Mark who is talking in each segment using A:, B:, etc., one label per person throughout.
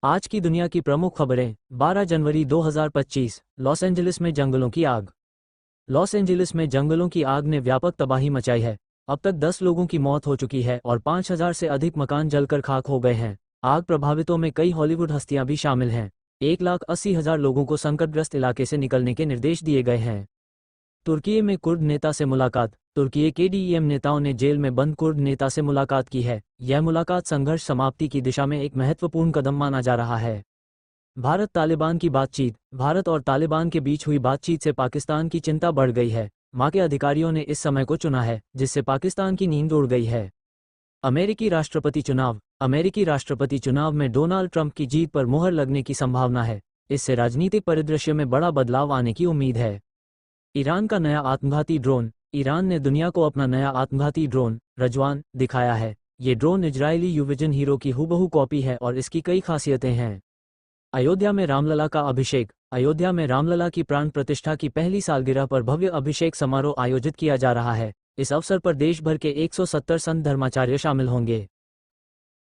A: आज की दुनिया की प्रमुख खबरें। 12 जनवरी 2025। लॉस एंजलिस में जंगलों की आग। लॉस एंजलिस में जंगलों की आग ने व्यापक तबाही मचाई है। अब तक 10 लोगों की मौत हो चुकी है और 5000 से अधिक मकान जलकर खाक हो गए हैं। आग प्रभावितों में कई हॉलीवुड हस्तियां भी शामिल हैं। 1,80,000 लोगों को संकटग्रस्त इलाके से निकलने के निर्देश दिए गए हैं। तुर्की में कुर्द नेता से मुलाकात। तुर्की के डीएम नेताओं ने जेल में बंद कुर्द नेता से मुलाकात की है। यह मुलाकात संघर्ष समाप्ति की दिशा में एक महत्वपूर्ण कदम माना जा रहा है। भारत तालिबान की बातचीत। भारत और तालिबान के बीच हुई बातचीत से पाकिस्तान की चिंता बढ़ गई है। मां के अधिकारियों ने इस समय को चुना है जिससे पाकिस्तान की नींद उड़ गई है। अमेरिकी राष्ट्रपति चुनाव। अमेरिकी राष्ट्रपति चुनाव में डोनाल्ड ट्रंप की जीत पर मुहर लगने की संभावना है। इससे राजनीतिक परिदृश्य में बड़ा बदलाव आने की उम्मीद है। ईरान का नया आत्मघाती ड्रोन। ईरान ने दुनिया को अपना नया आत्मघाती ड्रोन रजवान दिखाया है। ये ड्रोन इजरायली यूविजन हीरो की हूबहू कॉपी है और इसकी कई खासियतें हैं। अयोध्या में रामलला का अभिषेक। अयोध्या में रामलला की प्राण प्रतिष्ठा की पहली सालगिरह पर भव्य अभिषेक समारोह आयोजित किया जा रहा है। इस अवसर पर देश भर के 170 संत धर्माचार्य शामिल होंगे।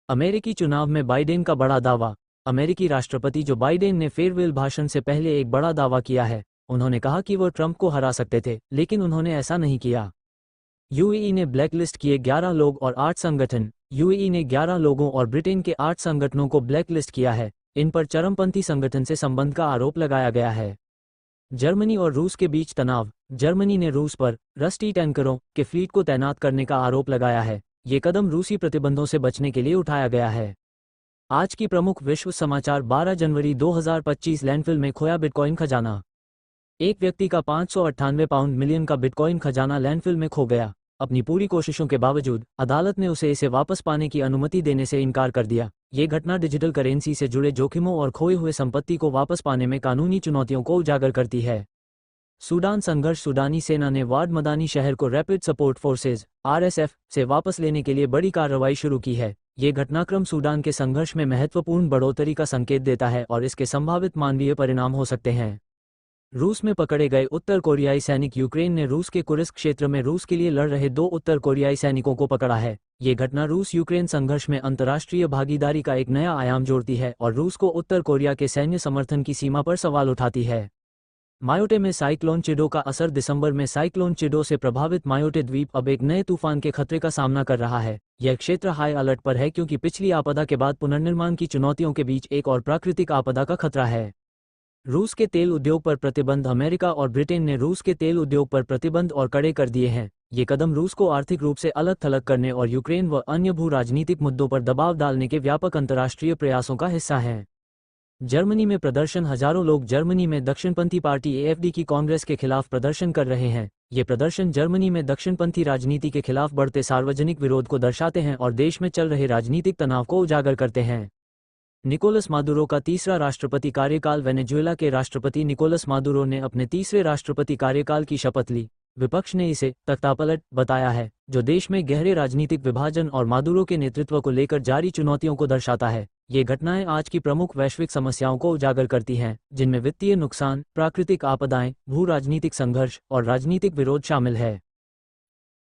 A: अमेरिकी चुनाव में बाइडेन का बड़ा दावा। अमेरिकी राष्ट्रपति जो बाइडेन ने फेयरवेल भाषण से पहले एक बड़ा दावा किया है। उन्होंने कहा कि वो ट्रंप को हरा सकते थे, लेकिन उन्होंने ऐसा नहीं किया। यूएई ने ब्लैकलिस्ट किए 11 लोग और 8 संगठन। यूएई ने 11 लोगों और ब्रिटेन के 8 संगठनों को ब्लैकलिस्ट किया है। इन पर चरमपंथी संगठन से संबंध का आरोप लगाया गया है। जर्मनी और रूस के बीच तनाव। जर्मनी ने रूस पर रस्टी टैंकरों के फ्लीट को तैनात करने का आरोप लगाया है। ये कदम रूसी प्रतिबंधों से बचने के लिए उठाया गया है। आज की प्रमुख विश्व समाचार। 12 जनवरी 2025। लैंडफिल में खोया बिटकॉइन खजाना। एक व्यक्ति का 598 पाउंड मिलियन का बिटकॉइन खजाना लैंडफिल में खो गया। अपनी पूरी कोशिशों के बावजूद अदालत ने इसे वापस पाने की अनुमति देने से इनकार कर दिया। ये घटना डिजिटल करेंसी से जुड़े जोखिमों और खोए हुए संपत्ति को वापस पाने में कानूनी चुनौतियों को उजागर करती है। सूडान संघर्ष। सूडानी सेना ने वाड मदानी शहर को रैपिड सपोर्ट फोर्सेज (आरएसएफ) से वापस लेने के लिए बड़ी कार्रवाई शुरू की है। ये घटनाक्रम सूडान के संघर्ष में महत्वपूर्ण बढ़ोतरी का संकेत देता है और इसके संभावित मानवीय परिणाम हो सकते हैं। रूस में पकड़े गए उत्तर कोरियाई सैनिक। यूक्रेन ने रूस के कुर्स्क क्षेत्र में रूस के लिए लड़ रहे 2 उत्तर कोरियाई सैनिकों को पकड़ा है। ये घटना रूस यूक्रेन संघर्ष में अंतर्राष्ट्रीय भागीदारी का एक नया आयाम जोड़ती है और रूस को उत्तर कोरिया के सैन्य समर्थन की सीमा पर सवाल उठाती है। मायोटे में साइक्लोन चिडो का असर। दिसंबर में साइक्लोन चिडो से प्रभावित मायोटे द्वीप अब एक नए तूफान के खतरे का सामना कर रहा है। यह क्षेत्र हाई अलर्ट पर है क्योंकि पिछली आपदा के बाद पुनर्निर्माण की चुनौतियों के बीच एक और प्राकृतिक आपदा का खतरा है। रूस के तेल उद्योग पर प्रतिबंध। अमेरिका और ब्रिटेन ने रूस के तेल उद्योग पर प्रतिबंध और कड़े कर दिए हैं। ये कदम रूस को आर्थिक रूप से अलग थलग करने और यूक्रेन व अन्य भू राजनीतिक मुद्दों पर दबाव डालने के व्यापक अंतर्राष्ट्रीय प्रयासों का हिस्सा हैं। जर्मनी में प्रदर्शन। हजारों लोग जर्मनी में दक्षिणपंथी पार्टी एएफडी की कांग्रेस के खिलाफ प्रदर्शन कर रहे हैं। ये प्रदर्शन जर्मनी में दक्षिणपंथी राजनीति के खिलाफ बढ़ते सार्वजनिक विरोध को दर्शाते हैं और देश में चल रहे राजनीतिक तनाव को उजागर करते हैं। निकोलस मादुरो का तीसरा राष्ट्रपति कार्यकाल। वेनेजुएला के राष्ट्रपति निकोलस मादुरो ने अपने तीसरे राष्ट्रपति कार्यकाल की शपथ ली। विपक्ष ने इसे तख्तापलट बताया है, जो देश में गहरे राजनीतिक विभाजन और मादुरो के नेतृत्व को लेकर जारी चुनौतियों को दर्शाता है। ये घटनाएं आज की प्रमुख वैश्विक समस्याओं को उजागर करती हैं, जिनमें वित्तीय नुकसान, प्राकृतिक आपदाएं, भू राजनीतिक संघर्ष और राजनीतिक विरोध शामिल है।